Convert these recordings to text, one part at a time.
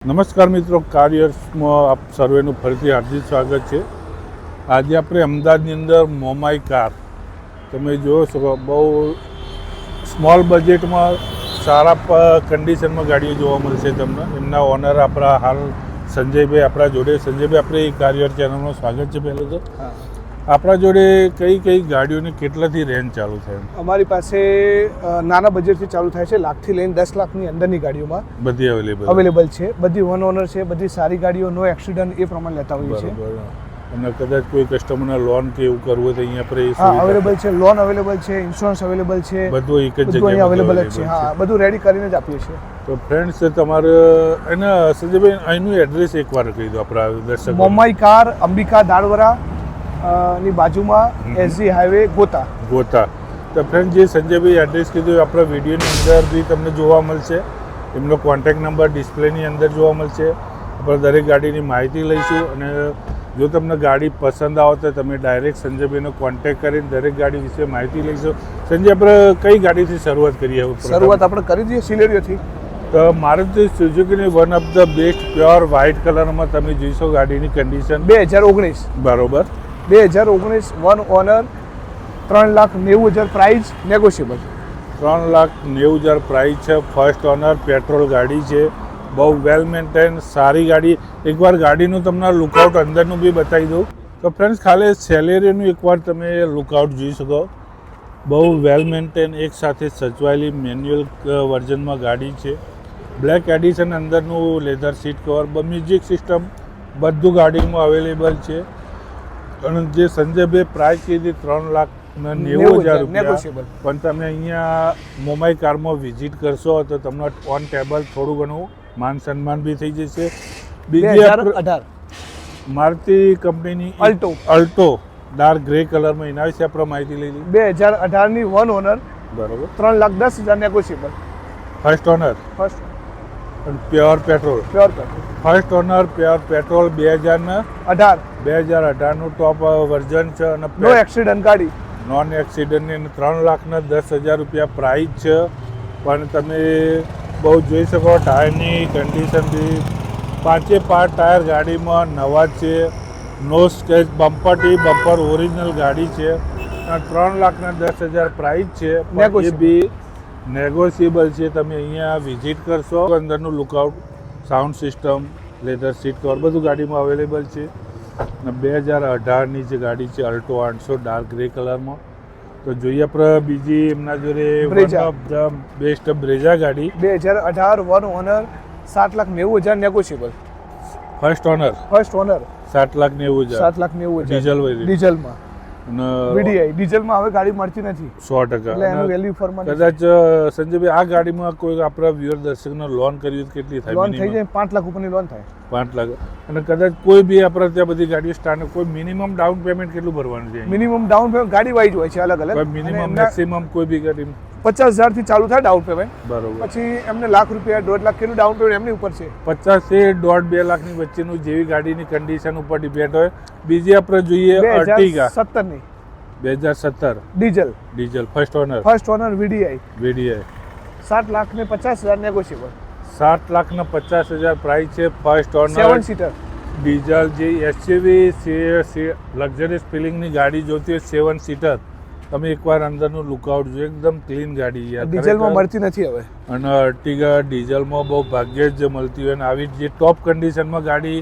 નમસ્કાર મિત્રો, કાર્યર્સમાં આપ સર્વેનું ફરીથી હાર્દિક સ્વાગત છે. આજે આપણે અમદાવાદની અંદર મોમાઈ કાર તમે જોઈ શકો, બહુ સ્મોલ બજેટમાં સારા કન્ડિશનમાં ગાડીઓ જોવા મળશે તમને. એમના ઓનર આપણા હાલ સંજયભાઈ આપણા જોડે. સંજયભાઈ, આપણે એ કાર્યર ચેનલનું સ્વાગત છે. પહેલાં તો આપણા જોડે કઈ કઈ ગાડીઓની કેટલાથી રેન્જ ચાલુ થાય? અમારી પાસે નાના બજેટથી ચાલુ થાય છે, લાખથી લઈને 10 લાખની અંદરની ગાડીઓમાં બધી અવેલેબલ છે. બધી વન ઓનર છે, બધી સારી ગાડીઓ, નો એક્સિડન્ટ, એ પ્રમાણે લેતા હોઈએ છીએ. અને કદાચ કોઈ કસ્ટમરને લોન કે એવું કરવું હોય તો અહીંયા આપણે અવેલેબલ છે. લોન અવેલેબલ છે, ઇન્સ્યોરન્સ અવેલેબલ છે, બધું એક જ જગ્યાએ અવેલેબલ છે. હા, બધું રેડી કરીને જ આપીએ છીએ. તો ફ્રેન્ડ્સ, તમારે એના સંજયભાઈ અહીંનું એડ્રેસ એકવાર કહી દો આપણા દર્શકો. મોમાઈ કાર, અંબિકા દાળવરા ની બાજુમાં, એસજી હાઈવે, ગોતા. તો ફ્રેન્ડ, જે સંજયભાઈ એડ્રેસ કીધું એ આપણા વિડીયોની અંદર બી તમને જોવા મળશે. એમનો કોન્ટેક્ટ નંબર ડિસ્પ્લેની અંદર જોવા મળશે. આપણે દરેક ગાડીની માહિતી લઈશું અને જો તમને ગાડી પસંદ આવે તો તમે ડાયરેક્ટ સંજયભાઈનો કોન્ટેક્ટ કરીને દરેક ગાડી વિશે માહિતી લઈશું. સંજય, આપણે કઈ ગાડીથી શરૂઆત કરીએ? શરૂઆત આપણે કરી દઈએ સિલેરિયોથી. તો મારુતિ સુઝુકીની one of the best pure white કલરમાં તમે જોઈશો ગાડીની કન્ડિશન. 2019 બરોબર. 2019 one owner, 3,90,000 price, negotiable. 3,90,000 price છે. ફર્સ્ટ ઓનર, પેટ્રોલ ગાડી છે. બહુ વેલ મેન્ટેન, સારી ગાડી. એકવાર ગાડીનું તમને લુકઆઉટ અંદરનું બી બતાવી દઉં. તો ફ્રેન્ડ્સ, ખાલી સેલેરીનું એકવાર તમે લુકઆઉટ જોઈ શકો. બહુ વેલ મેન્ટેન, એક સાથે સચવાયેલી મેન્યુઅલ વર્ઝનમાં ગાડી છે. બ્લેક એડિશન, અંદરનું leather seat cover, music system બધું ગાડીમાં અવેલેબલ છે. અને જે સંજયભાઈ પ્રાઇસ કીધી 3,90,000 રૂપિયા, પણ તમે અહીંયા મોમાઈ કારમાં વિઝિટ કરશો તો તમને ઓન ટેબલ થોડું ઘણું માન સન્માન બી થઈ જશે. બીજી 2018 મારુતિ કંપનીની અલ્ટો ડાર્ક ગ્રે કલરમાં, એના વિશે આપણે માહિતી લઈ લઈએ. 2018 ની વન ઓનર, બરોબર. 3,10,000 negotiable. First owner, first pure petrol. First honour, pure petrol, 2018 નું ટોપ વર્ઝન છે. અને નો એક્સિડન્ટ ગાડી, નોન એક્સિડન્ટની 3,10,000 રૂપિયા પ્રાઇસ છે. પણ તમે બહુ જોઈ શકો, ટાયરની કન્ડિશન બી 5 ટાયર ગાડીમાં નવા છે. No scratch, bumper to bumper original ગાડી છે. અને 3,10,000 પ્રાઇસ છે. એ બી નેગોશિયેબલ છે. તમે અહીંયા વિઝિટ કરશો, અંદરનું lookout, sound system, leather seat cover બધું ગાડીમાં અવેલેબલ છે. અને 2018ની જે ગાડી છે અલ્ટો 800 ડાર્ક ગ્રે કલરમાં. તો જોઈએ આપણે બીજી એમના જોડે one of the best Brezza ગાડી. 2018 one owner, 7,90,000 negotiable. First owner 7,90,000. 7,90,000 ડીઝલમાં. વીડીઆઈ ડીઝલમાં હવે ગાડી મળતી નથી 100%. એટલે એનું વેલ્યુ ફોરમાં કદાચ સંજયભાઈ, આ ગાડીમાં કોઈ આપણા વ્યુઅર દર્શકને લોન કરવી તો કેટલી થાય? લોન થઈ જાય 5 લાખ ઉપરની લોન થાય. 5 લાખ. અને કદાચ કોઈ બી આપણે ત્યાં બધી ગાડીઓ સ્ટાર્ટ, કોઈ મિનિમમ ડાઉન પેમેન્ટ કેટલું ભરવાનું છે? મિનિમમ ડાઉન પેમેન્ટ ગાડી વાઇઝ હોય છે, અલગ અલગ. મિનિમમ મેક્સિમમ કોઈ બી ગાડી 50,000 થી ચાલુ થાય ડાઉન પેમેન્ટ. બરોબર. પછી એમને લાખ રૂપિયા, 1.5 લાખ કેટલું ડાઉન પેમેન્ટ એમની ઉપર છે. 50 થી 1.5-2 લાખની વચ્ચેનું જેવી ગાડીની કન્ડિશન ઉપર ડિપેન્ડ હોય. બીજી આપણે જોઈએ Ertiga 2017 diesel first owner VDI 7,50,000 negotiable. 7,50,000 price છે. First owner, 7 seater diesel. જે એસયુવી લક્ઝરીયસ ફિલિંગની ગાડી જોતી હોય 7 સીટર, તમે એકવાર અંદરનું લુકઆઉટ જો, એકદમ ક્લીન ગાડી યાર. ડીઝલમાં મળતી નથી હવે. અને અર્ટિગા ડીઝલમાં બહુ ભાગ્યે જ મળતી હોય. અને આવી જે ટોપ કન્ડિશનમાં ગાડી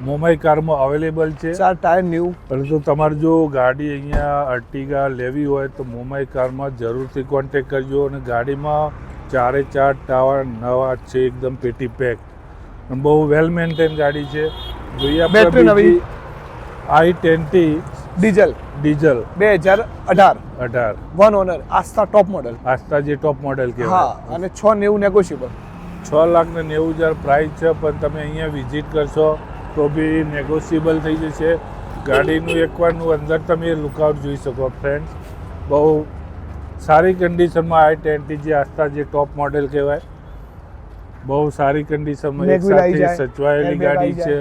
મોમાઈ કારમાં અવેલેબલ છે. 4 ટાયર ન્યૂ. પરંતુ તમારે જો ગાડી અહીંયા અર્ટિગા લેવી હોય તો મોમાઈ કારમાં જરૂરથી કોન્ટેક્ટ કરજો. અને ગાડીમાં 4 ટાયર નવા છે, એકદમ પેટી પેક. બહુ વેલ મેન્ટેન ગાડી છે. જોઈએ બેટરી નવી i20 ડીઝલ 2018 વન ઓનર, આસ્થા ટોપ મોડલ. આસ્થા જે ટોપ મોડલ કહેવાય. હા, અને 6,90,000 નેગોશિયેબલ. 6,90,000 પ્રાઇસ છે. પણ તમે અહીંયા વિઝિટ કરશો તો બી નેગોશિયેબલ થઈ જશે. ગાડીનું એકવારનું અંદર તમે લુકઆઉટ જોઈ શકો ફ્રેન્ડ્સ. બહુ સારી કન્ડિશનમાં i20 જે આસ્થા જે ટોપ મોડેલ કહેવાય, બહુ સારી કન્ડિશનમાં એક સાથે સચવાયેલી ગાડી છે.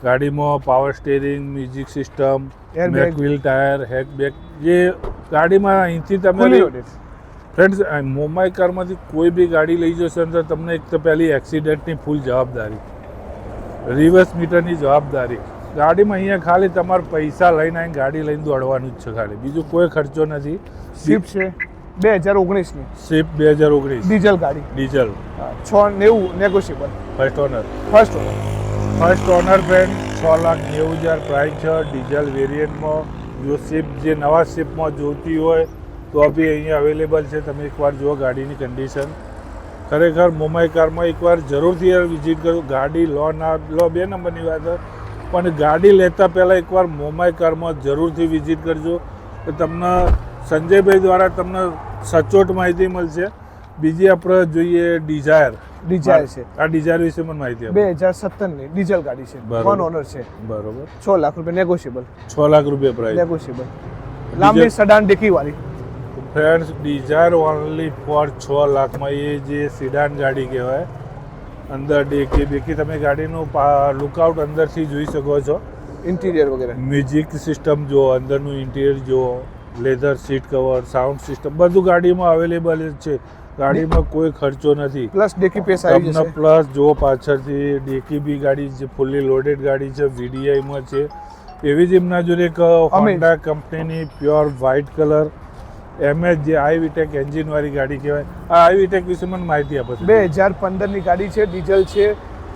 ગાડીમાં power steering, music system, back wheel tyre, હેડબેગ, જે ગાડીમાં અહીંથી તમે ફ્રેન્ડ્સ મોમાઈ કારમાંથી કોઈ બી ગાડી લઈ જશો તો તમને એક તો પહેલી એક્સિડન્ટની ફૂલ જવાબદારી. રિવર્સ મીટરની જવાબદારી. ગાડીમાં અહીંયા ખાલી તમારે પૈસા લઈને આવીને ગાડી લઈને દોડવાનું જ છે ખાલી, બીજું કોઈ ખર્ચો નથી. સ્વિફ્ટ છે 2019ની, સ્વિફ્ટ 2019 ડીઝલ ગાડી, diesel, 690 negotiable, first owner. First owner. First honour friend, 6,90,000 price છે ડીઝલ વેરિયન્ટમાં. જો સ્વિફ્ટ જે નવા સ્વિફ્ટમાં જોતી હોય તો બી અહીંયા અવેલેબલ છે. તમે એકવાર જુઓ ગાડીની કન્ડિશન. ખરેખર મોમાઈ કારમાં એકવાર જરૂરથી વિઝિટ કરો. ગાડી લો ના લો બે નંબરની વાત છે, પણ ગાડી લેતા પહેલાં એકવાર મોમાઈ કારમાં જરૂરથી વિઝિટ કરજો. તો તમને સંજયભાઈ દ્વારા તમને સચોટ માહિતી મળશે. બીજી આપણે જોઈએ ડિઝાયર. ડિઝાયર છે, આ ડિઝાયર વિશે પણ માહિતી આપો. 2017ની ડીઝલ ગાડી છે, બરોબર. 1 ઓનર છે, બરોબર. 6 લાખ રૂપિયા નેગોશિયેબલ, 6 લાખ રૂપિયા પ્રાઇસ. નેગોશિયેબલ. લાંબી સડાન ડેકી વાળી. ફ્રેન્ડ્સ, ડિઝાયર ઓનલી ફોર 6 લાખમાં. એ જે સિડાન ગાડી કહેવાય. અંદર ડેકી બેકી તમે ગાડીનું લુકઆઉટ અંદરથી જોઈ શકો છો. ઇન્ટિરિયર વગેરે, મ્યુઝિક સિસ્ટમ જુઓ, અંદરનું ઇન્ટિરિયર જુઓ, leather seat cover, sound system બધું ગાડીમાં અવેલેબલ જ છે. ગાડીમાં કોઈ ખર્ચો નથી. પ્લસ ડેકી પેસ આવી તમને જશે. પ્લસ જુઓ પાછળથી ડેકી બી ગાડી છે, ફૂલ્લી લોડેડ ગાડી છે, VDIમાં છે. એવી જ એમના જોડે એક હોન્ડા કંપનીની પ્યોર વ્હાઇટ કલર MS જે આઈવીટેક એન્જિનવાળી ગાડી કહેવાય. આ આઈવીટેક વિશે મને માહિતી આપો. 2015ની ગાડી છે, ડીઝલ છે,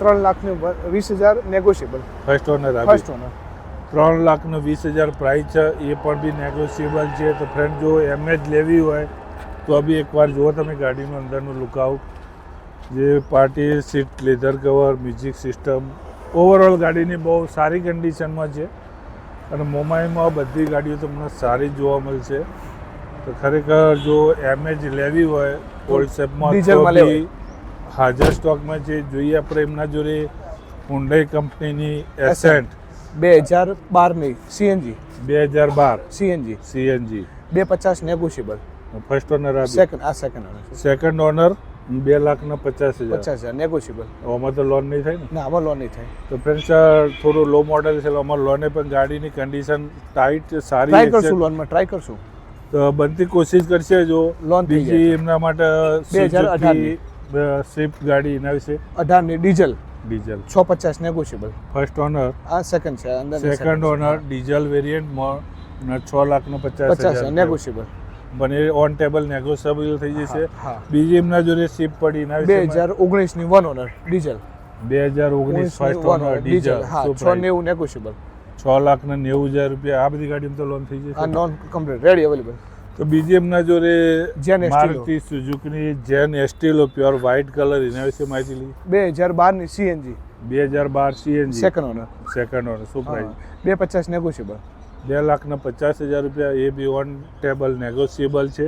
3,20,000 negotiable, first owner first honour. 3,20,000 price છે. એ પણ બી નેગોશિયેબલ છે. તો ફ્રેન્ડ જો MS લેવી હોય તો બી એકવાર જુઓ તમે ગાડીનું અંદરનું લુકઆઉટ. જે party seat, leather cover, music system, overall ગાડીની બહુ સારી કન્ડિશનમાં છે. અને મોમાઈમાં બધી ગાડીઓ તમને સારી જોવા મળશે. તો ખરેખર જો MS લેવી હોય ઓલ્ડ શેપમાં ડીઝલમાં તો લેવાય. બી હાજર સ્ટોકમાં છે. જોઈએ આપણે એમના જોડે હુન્ડાઈ કંપનીની એસેન્ટ 2012ની CNG, 2012 CNG CNG 250 negotiable, first owner આપી. સેકન્ડ ઓનર છે, સેકન્ડ ઓનર 2,50,000. 50,000 નેગોશિયેબલ. આમાં તો લોન નહીં થાય ને. ના, આમાં લોન નહીં થાય. તો ફ્રેન્ડ્સ થોડું લો મોડલ છે, આમાં લોને પણ ગાડીની કન્ડિશન ટાઈટ સારી ટ્રાય છે. કરશું, લોનમાં ટ્રાય કરશું. તો બનતી કોશિશ કરશે. જો લોન થઈ બીજી એમના માટે 2018 સ્વિફ્ટ ગાડી એના વિશે 18ની diesel diesel 650 negotiable. First owner, આ સેકન્ડ છે, અંદર સેકન્ડ ઓનર ડીઝલ વેરિયન્ટમાં 6,50,000 નેગોશિયેબલ. બને ઓન ટેબલ નેગોશિયેબલ થઈ જશે. હા. બીજી એમના જોડે સ્વિફ્ટ પડી એના વિશે 2019ની 1 honour diesel, 2019 first honour diesel. હા, 690 નેગોશિયેબલ. 6,90,000 રૂપિયા. આ બધી ગાડીમાં તો લોન થઈ આ જશે. Non complete ready available. તો બીજી એમના જોડે જેન એસ્ટીલો. મારુતિ સુઝુકીની જેન એસ્ટીલો પ્યોર વ્હાઇટ કલર એના વિશે માહિતી લીધી. 2012ની CNG 2012 CNG second owner, second owner. શું પ્રાઇસ? 250 નેગોશિયેબલ. 2,50,000 રૂપિયા. એ બી ઓન ટેબલ નેગોશિયેબલ છે.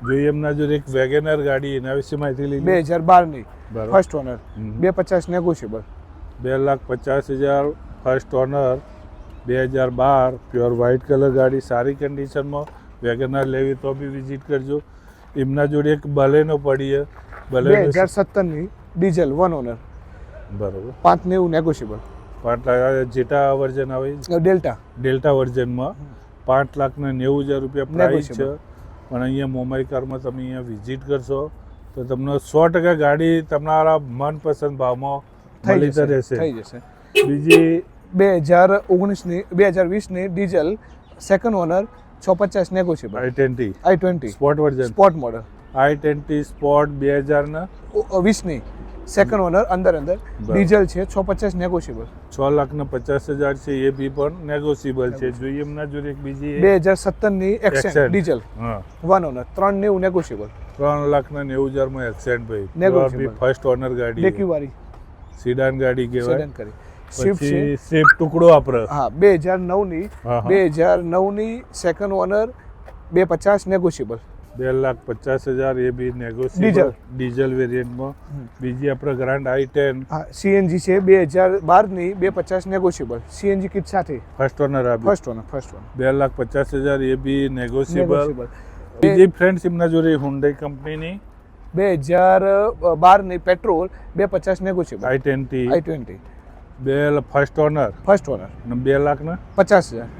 જોઈએ એમના જોડે એક વેગેનર ગાડી એના વિશે માહિતી લીધી. 2012ની બરાબર. First honour 250 negotiable. 2,50,000 first honour 2012 pure white colour ગાડી સારી કન્ડિશનમાં. વેગેનર લેવી તો બી વિઝિટ કરજો. એમના જોડે એક બલેનો પડી છે. બલેનો 2017ની ડીઝલ 1 ઓનર બરોબર. 590 નેગોશિયેબલ. 5 લાખ જેટા વર્ઝન આવે ડેલ્ટા ડેલ્ટા વર્ઝનમાં 5,90,000 રૂપિયા પ્રાઇસ છે. Negotiable. પણ અહીંયા મોમાઈ કારમાં તમે અહીંયા વિઝિટ કરશો તો તમને 100% ગાડી તમારા મનપસંદ ભાવમાં મળી તો રહેશે. થઈ જશે. બીજી 2020ની diesel second owner 650 negotiable. I-20 i20 sport version. Sport model I-20 sport 2000 20ની સેકન્ડ ઓનર અંદર ડીઝલ છે 650 નેગોશિયેબલ. 6,50,000 છે. એ બી પણ નેગોશિયેબલ છે. જોઈએ એમના જોડે એક બીજી 2017ની એક્સેન્ટ ડીઝલ હા 1 ઓનર 390 નેગોશિયેબલ. 3,90,000 એક્સેન્ટ ભાઈ. Negotiable. ફર્સ્ટ ઓનર ગાડી ડેકી વાળી સિડાન ગાડી કહેવાય. સેડન કરી. સ્વિફ્ટ છે. પછી સ્વિફ્ટ ટુકડો વાપરે. હા 2009ની હા, હા. 2009ની સેકન્ડ ઓનર 250 નેગોશિયેબલ. 2,50,000 એ બી નેગોશિયેબલ ડીઝલ. ડીઝલ વેરિયન્ટમાં. બીજી આપણે ગ્રાન્ડ I-10 હા CNG છે 2012ની 250 નેગોશિયેબલ. CNG કિટ સાથે ફર્સ્ટ ઓનર આપી. ફર્સ્ટ ઓનર 2,50,000 એ બી નેગોશિયેબલ. નેગોશિયેબલ. બીજી ફ્રેન્ડ્સ એમના જોડે હુન્ડાઈ કંપનીની 2012ની petrol 250 negotiable. I-20 i20 first owner first owner 2,50,000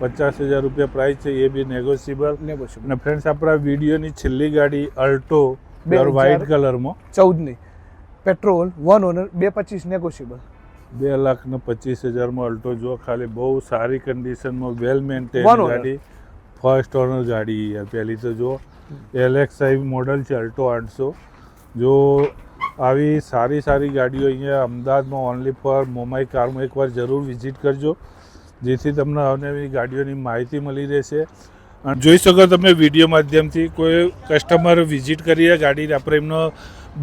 50,000 રૂપિયા પ્રાઇસ છે. એ બી નેગોશિયેબલ. નેગોશિયેબલ. અને ફ્રેન્ડ્સ આપણા વિડીયોની છેલ્લી ગાડી અલ્ટો 2014 વ્હાઇટ કલરમાં 14ની પેટ્રોલ 1 ઓનર 225 નેગોશિયેબલ. 2,25,000 અલ્ટો જો ખાલી બહુ સારી કન્ડિશનમાં વેલ મેન્ટેન One owner. ગાડી, ફર્સ્ટ ઓનર ગાડી યાર. પહેલી તો જો LXi મોડલ છે અલ્ટો 800. જો આવી સારી ગાડીઓ અહીંયા અમદાવાદમાં ઓનલી ફોર મોમાઈ કારમાં એકવાર જરૂર વિઝિટ કરજો, જેથી તમને અવનવી ગાડીઓની માહિતી મળી રહેશે. અને જોઈ શકો તમે વિડીયો માધ્યમથી કોઈ કસ્ટમર વિઝિટ કરીએ ગાડી, આપણે એમનો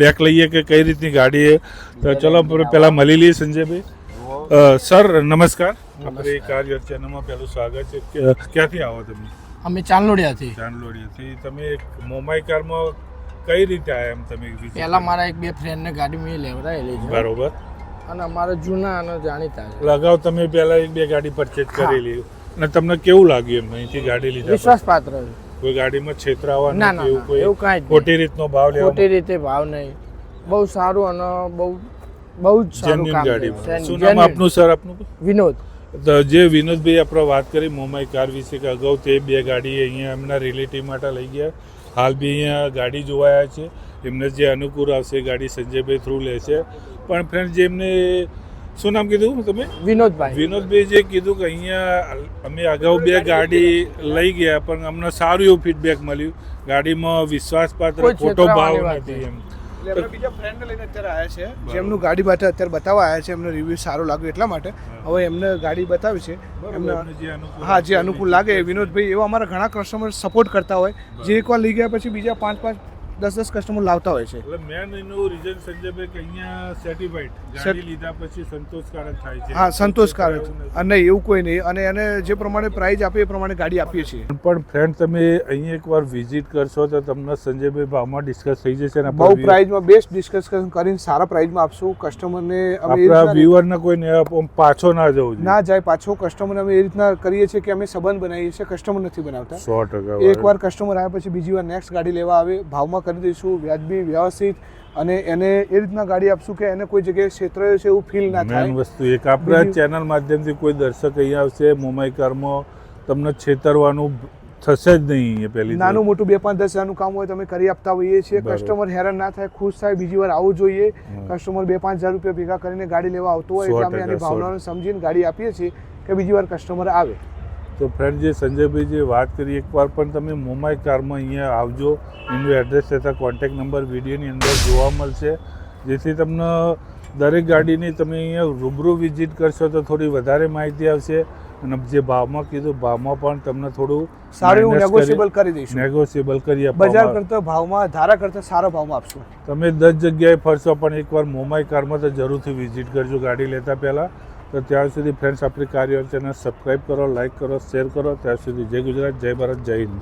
બેક લઈએ કે કઈ રીતની ગાડી છે. તો ચલો આપણે પહેલાં મળી લઈએ સંજયભાઈ. સર નમસ્કાર, આપણે કાર યોર ચેનલમાં પહેલું સ્વાગત છે. ક્યાંથી આવો તમે? અમે ચાંદલોડિયાથી. ચાંદલોડિયાથી. તમે મોમાઈ કારમાં કઈ રીતે આવ્યા એમ તમે visit પહેલા કરી? મારા એક બે ફ્રેન્ડને ગાડી મેં લેવડાવેલી છે બરોબર. અને અમારા જૂના અને જાણીતા છે. લગાવ તમે પહેલા એક બે ગાડી પરચેજ કરેલી અને તમને કેવું લાગ્યું એમ અહીંથી ગાડી લીધા પછી? વિશ્વાસપાત્ર છે. કોઈ ગાડીમાં છેતરાવાનું ના ના કે એવું ના, કોઈ એવું કાંઈ જ ખોટી રીતનો ભાવ નહીં. ખોટી લેવા? રીતે ભાવ નહીં, બહુ સારું અને બહુ જ સારું જેન્યુઇન કામ ગાડી. છે. શું નામ આપનું સર આપનું? વિનોદ. તો જે વિનોદભાઈ આપણે વાત કરી મોમાઈ કાર વિશે કે અગાઉ તે બે ગાડી અહીંયા એમના રિલેટિવ માટે લઈ ગયા, હાલ બી અહીંયા ગાડી જોવાયા છે. એમને જે અનુકૂળ આવશે એ ગાડી સંજયભાઈ થ્રુ લેશે. પણ ફ્રેન્ડ જે એમને શું નામ કીધું તમે? વિનોદભાઈ. વિનોદભાઈ જે કીધું કે અહીંયા અમે અગાઉ બે ગાડી લઈ ગયા પણ અમને સારું એવું ફીડબેક મળ્યું, ગાડીમાં વિશ્વાસપાત્ર કોઈ ખોટો ભાવ છેતરાવાની વાત નથી એમ. એટલે આપણે બીજા ફ્રેન્ડને લઈને અત્યારે આવ્યા છે, જેમનું ગાડી માટે અત્યારે બતાવવા આવ્યા છે. એમને રિવ્યૂ સારું લાગ્યું એટલા માટે હવે એમને ગાડી બતાવી છે. એમને એમને જે અનુકૂળ હા જે અનુકૂળ લાગે. વિનોદભાઈ એવા અમારા ઘણા કસ્ટમર સપોર્ટ કરતા હોય, જે એકવાર લઈ ગયા પછી બીજા 5 10 કસ્ટમર લાવતા હોય છે. એટલે મેન એનું રીઝન સંજયભાઈ કે અહીંયા સેટિસ્ફાઈડ ગાડી લીધા પછી સંતોષકારક થાય છે. હા સંતોષકારક. અને એવું કોઈ નહીં, અને એને જે પ્રમાણે પ્રાઇઝ આપે એ પ્રમાણે ગાડી આપીએ છીએ. પણ ફ્રેન્ડ તમે અહીંયા એકવાર વિઝિટ કરશો તો તમને સંજયભાઈ ભાવમાં ડિસ્કસ થઈ જશે ને બહુ પ્રાઇઝમાં બેસ્ટ ડિસ્કશન કરીને સારા પ્રાઇઝમાં આપશું કસ્ટમરને. અમે એ આપણા રીતના વ્યુઅરને કોઈને પાછો ના જવું જોઈએ. ના જાય પાછો. કસ્ટમરને અમે એ રીતના કરીએ છીએ કે અમે સંબંધ બનાવીએ છીએ, કસ્ટમર નથી બનાવતા. 100% એકવાર કસ્ટમર આવ્યા પછી બીજી વાર નેક્સ્ટ ગાડી લેવા આવે, ભાવમાં કરી દઈશું વ્યાજબી વ્યવસ્થિત, અને એને એ રીતના ગાડી આપશું કે એને કોઈ જગ્યાએ ક્ષેત્રએ છે એવું ફીલ ના મેન થાય. વસ્તુ એક આપણા ચેનલ માધ્યમથી કોઈ દર્શક અહીંયા આવશે મોમાઈ કારમાં તમને છેતરવાનું થશે જ નહીં. અહીંયા પહેલી તો. નાનું મોટું 2-5-10 હજારનું કામ હોય તમે કરી આપતા હોઈએ છીએ. બરાબર. કસ્ટમર હેરાન ના થાય, ખુશ થાય, બીજી વાર આવવું જોઈએ. કસ્ટમર 2-5 હજાર રૂપિયા ભેગા કરીને ગાડી લેવા આવતો હોય એટલે અમે 100% એની ભાવનાને સમજીને ગાડી આપીએ છીએ કે બીજી વાર કસ્ટમર આવે. તો ફ્રેન્ડ જે સંજયભાઈ જે વાત કરી એકવાર પણ તમે મોમાઈ કારમાં અહીંયા આવજો. એનું એડ્રેસ તથા કોન્ટેક્ટ નંબર વિડીયોની અંદર જોવા મળશે, જેથી તમને દરેક ગાડીની તમે અહીંયા રૂબરૂ વિઝિટ કરશો તો થોડી વધારે માહિતી આવશે. અને જે ભાવમાં કીધું ભાવમાં પણ તમને થોડું સારું એવું minus નેગોશિયેબલ કરી દઈશું. નેગોશિયેબલ કરી બજાર આપવામાં. કરતા ભાવમાં, ધારા કરતા સારા ભાવમાં આપશું. તમે 10 જગ્યાએ ફરશો પણ એકવાર મોમાઈ કારમાં તો જરૂરથી વિઝિટ કરજો ગાડી લેતા પહેલાં. તો ત્યાં સુધી ફ્રેન્ડ્સ આપણી કાર યોર ચેનલ સબસ્ક્રાઈબ કરો, લાઇક કરો, શેર કરો. ત્યાં સુધી જય ગુજરાત, જય ભારત, જય હિન્દ.